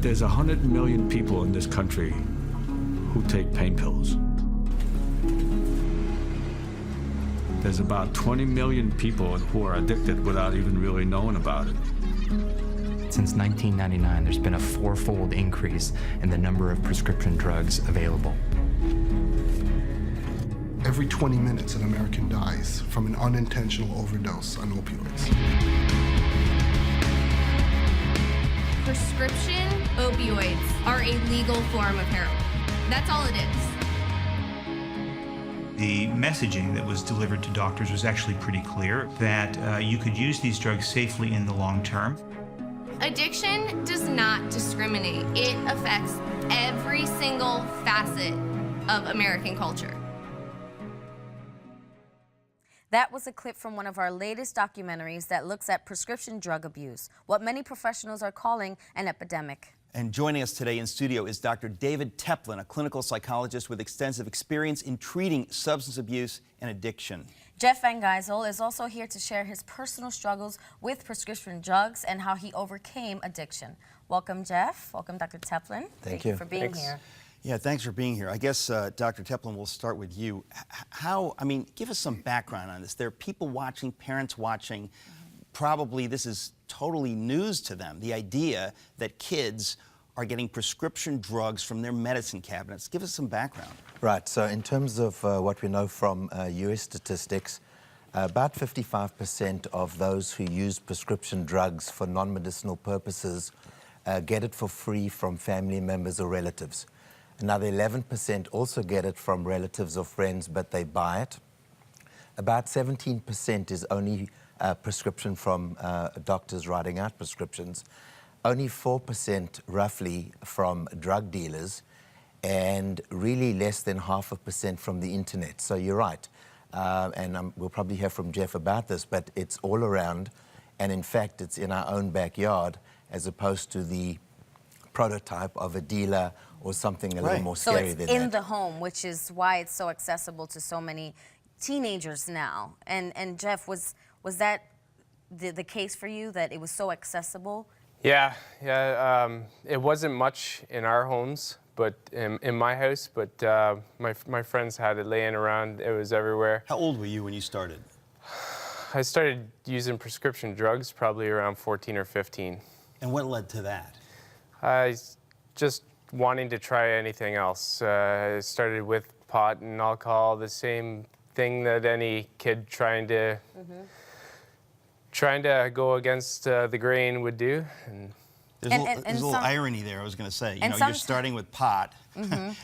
There's 100 million people in this country who take pain pills. There's about 20 million people who are addicted without even really knowing about it. Since 1999, there's been a fourfold increase in the number of prescription drugs available. Every 20 minutes, an American dies from an unintentional overdose on opioids. Prescription opioids are a legal form of heroin. That's all it is. The messaging that was delivered to doctors was actually pretty clear, that you could use these drugs safely in the long term. Addiction does not discriminate. It affects every single facet of American culture. That was a clip from one of our latest documentaries that looks at prescription drug abuse, what many professionals are calling an epidemic. And joining us today in studio is Dr. David Teplin, a clinical psychologist with extensive experience in treating substance abuse and addiction. Jeff Vangyssel is also here to share his personal struggles with prescription drugs and how he overcame addiction. Welcome, Jeff. Welcome, Dr. Teplin. Thank you For being here. Yeah, thanks for being here. I guess, Dr. Teplin, we'll start with you. Give us some background on this. There are people watching, parents watching. Probably this is totally news to them, the idea that kids are getting prescription drugs from their medicine cabinets. Give us some background. Right, so in terms of what we know from US statistics, about 55% of those who use prescription drugs for non-medicinal purposes get it for free from family members or relatives. Another 11% also get it from relatives or friends, but they buy it. About 17% is only prescription from doctors writing out prescriptions. Only 4% roughly from drug dealers, and really less than 0.5% from the internet. So you're right, and we'll probably hear from Jeff about this, but it's all around, and in fact it's in our own backyard as opposed to the prototype of a dealer or something a little more scary than that. So it's in the home, which is why it's so accessible to so many teenagers now. And Jeff, was that the case for you, that it was so accessible? Yeah. It wasn't much in our homes, but in my house, but my friends had it laying around. It was everywhere. How old were you when you started? I started using prescription drugs probably around 14 or 15. And what led to that? I just wanting to try anything else. I started with pot and alcohol, the same thing that any kid trying to go against the grain would do. And there's a little irony there, I was going to say. You know, you're starting with pot,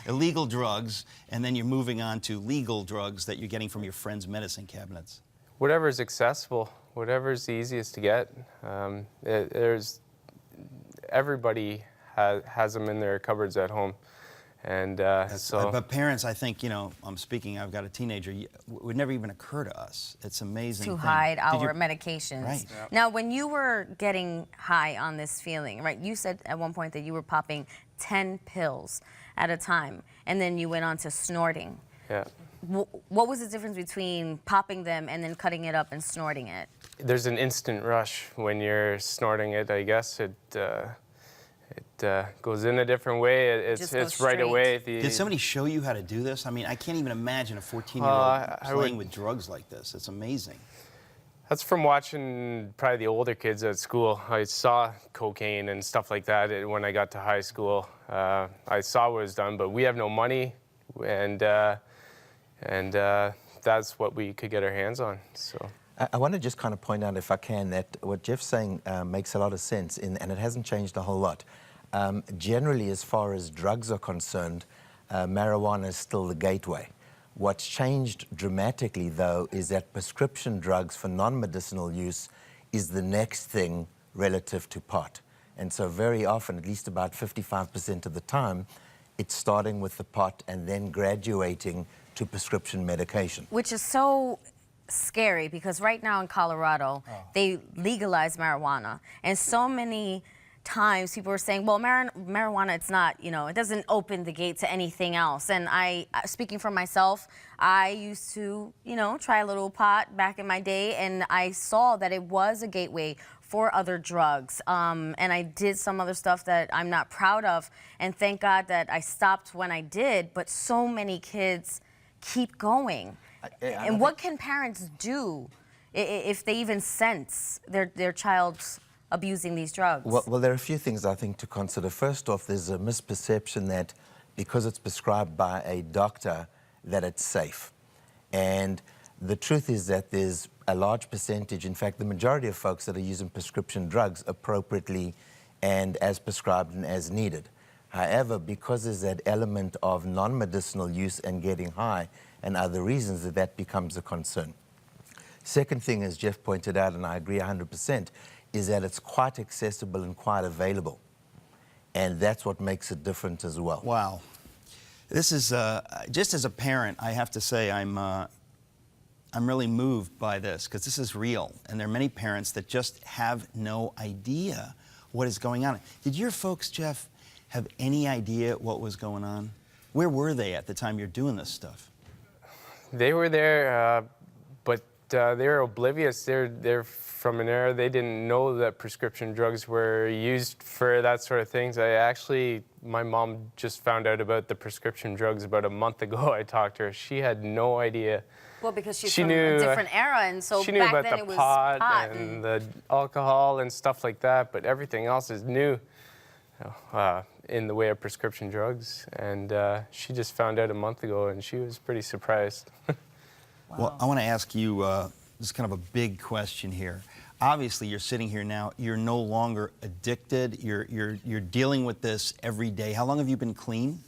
illegal drugs, and then you're moving on to legal drugs that you're getting from your friends' medicine cabinets. Whatever's accessible, whatever's the easiest to get. Everybody has them in their cupboards at home. And but parents, I think, you know, I'm speaking, I've got a teenager, it would never even occur to us. It's amazing. To hide our medications. Right. Yep. Now, when you were getting high on this feeling, right, you said at one point that you were popping 10 pills at a time, and then you went on to snorting. Yeah. What was the difference between popping them and then cutting it up and snorting it? There's an instant rush when you're snorting it, I guess. It goes in a different way. It's right away. Did somebody show you how to do this? I mean, I can't even imagine a 14-year-old playing with drugs like this. It's amazing. That's from watching probably the older kids at school. I saw cocaine and stuff like that when I got to high school. I saw what was done, but we have no money, and that's what we could get our hands on. So. I want to just kind of point out, if I can, that what Jeff's saying makes a lot of sense, and it hasn't changed a whole lot. Generally, as far as drugs are concerned, marijuana is still the gateway. What's changed dramatically, though, is that prescription drugs for non-medicinal use is the next thing relative to pot. And so very often, at least about 55% of the time, it's starting with the pot and then graduating to prescription medication. Which is so scary, because right now in Colorado, they legalize marijuana. And so many times people are saying, well, marijuana, it's not, you know, it doesn't open the gate to anything else. And speaking for myself, I used to, you know, try a little pot back in my day, and I saw that it was a gateway for other drugs, and I did some other stuff that I'm not proud of, and thank God that I stopped when I did, but so many kids keep going. And what can parents do if they even sense their child's abusing these drugs? Well, there are a few things I think to consider. First off, there's a misperception that because it's prescribed by a doctor, that it's safe. And the truth is that there's a large percentage, in fact, the majority of folks that are using prescription drugs appropriately and as prescribed and as needed. However, because there's that element of non-medicinal use and getting high and other reasons, that becomes a concern. Second thing, as Jeff pointed out, and I agree 100%, is that it's quite accessible and quite available. And that's what makes it different as well. Wow. This is, just as a parent, I have to say I'm really moved by this, because this is real. And there are many parents that just have no idea what is going on. Did your folks, Jeff, have any idea what was going on? Where were they at the time you're doing this stuff? They were there, but they were oblivious. They're from an era they didn't know that prescription drugs were used for that sort of things. My mom just found out about the prescription drugs about a month ago. I talked to her. She had no idea. Well, because she's from a different era, and so she knew back about then the it was pot and the alcohol and stuff like that, but everything else is new in the way of prescription drugs. And she just found out a month ago, and she was pretty surprised. Wow. Well, I want to ask you this is kind of a big question here. Obviously, you're sitting here now. You're no longer addicted. You're dealing with this every day. How long have you been clean?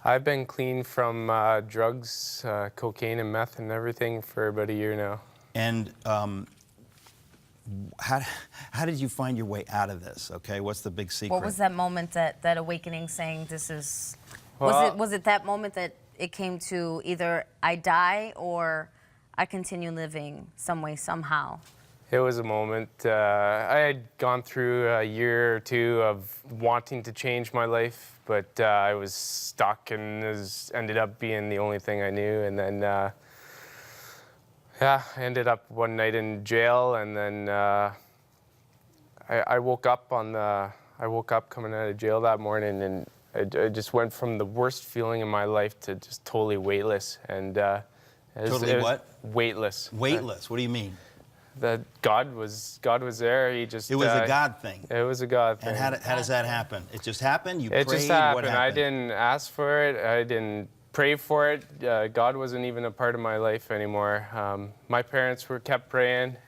I've been clean from drugs, cocaine and meth and everything for about a year now. And how did you find your way out of this? Okay, what's the big secret? What was that moment, that awakening, saying this is? Was it that moment that it came to either I die or I continue living some way, somehow? It was a moment. I had gone through a year or two of wanting to change my life, but I was stuck and ended up being the only thing I knew. And then, I ended up one night in jail, and then I woke up coming out of jail that morning, and I just went from the worst feeling in my life to just totally weightless. And totally what? Weightless. Weightless. What do you mean? That God was there. He just. It was a God thing. It was a God thing. And how does that happen? It just happened. You prayed. It just happened. What happened? I didn't ask for it. I didn't pray for it. God wasn't even a part of my life anymore. My parents kept praying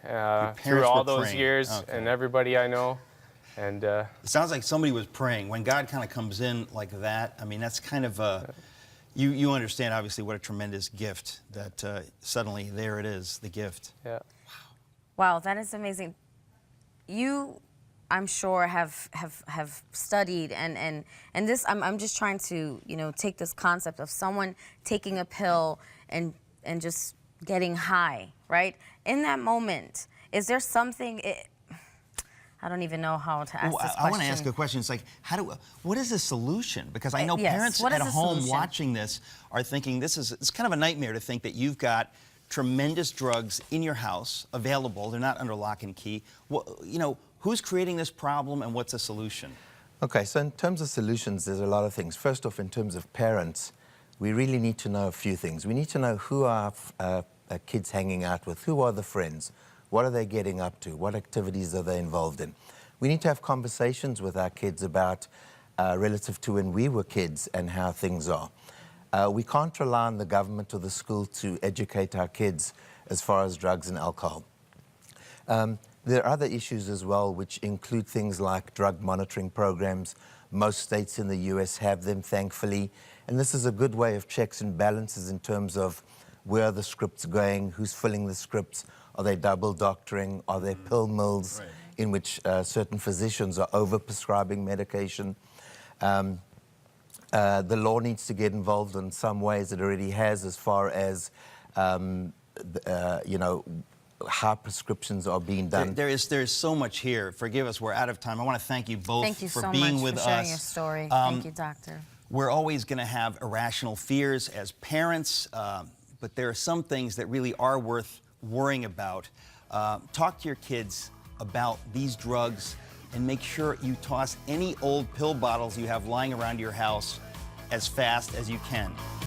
through all those years, and everybody I know. And it sounds like somebody was praying. When God kind of comes in like that, I mean, that's kind of you understand obviously what a tremendous gift that suddenly there it is, the gift. Yeah. Wow, that is amazing. You, I'm sure, have studied and this. I'm just trying to take this concept of someone taking a pill and just getting high, right? In that moment, is there something? I don't even know how to ask this question. I want to ask a question. It's like, what is the solution? Because I know parents at home watching this are thinking it's kind of a nightmare to think that you've got tremendous drugs in your house available. They're not under lock and key. Well, who's creating this problem and what's the solution? Okay, so in terms of solutions, there's a lot of things. First off, in terms of parents, we really need to know a few things. We need to know who are kids hanging out with, who are the friends, what are they getting up to, what activities are they involved in. We need to have conversations with our kids about relative to when we were kids and how things are. We can't rely on the government or the school to educate our kids as far as drugs and alcohol. There are other issues as well, which include things like drug monitoring programs. Most states in the US have them, thankfully. And this is a good way of checks and balances in terms of where are the scripts going, who's filling the scripts, are they double doctoring, are there pill mills in which certain physicians are over-prescribing medication. The law needs to get involved in some ways. It already has, as far as how prescriptions are being done. There is so much here. Forgive us, we're out of time. I want to thank you both for being with us. Thank you so much for sharing your story. Thank you, doctor. We're always going to have irrational fears as parents, but there are some things that really are worth worrying about. Talk to your kids about these drugs and make sure you toss any old pill bottles you have lying around your house as fast as you can.